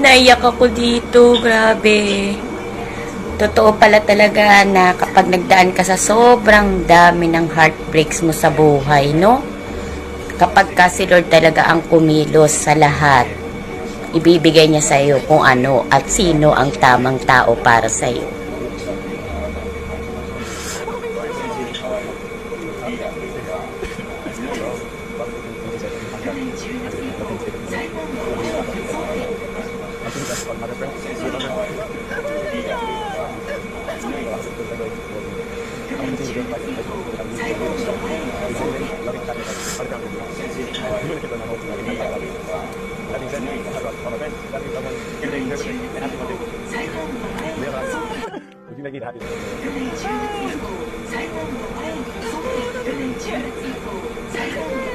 Naiyak ako dito, grabe. Totoo pala talaga na kapag nagdaan ka sa sobrang dami ng heartbreaks mo sa buhay, no? Kapag ka si Lord talaga ang kumilos sa lahat, ibibigay niya sa iyo kung ano at sino ang tamang tao para sa iyo. Would you make it happy? Hi.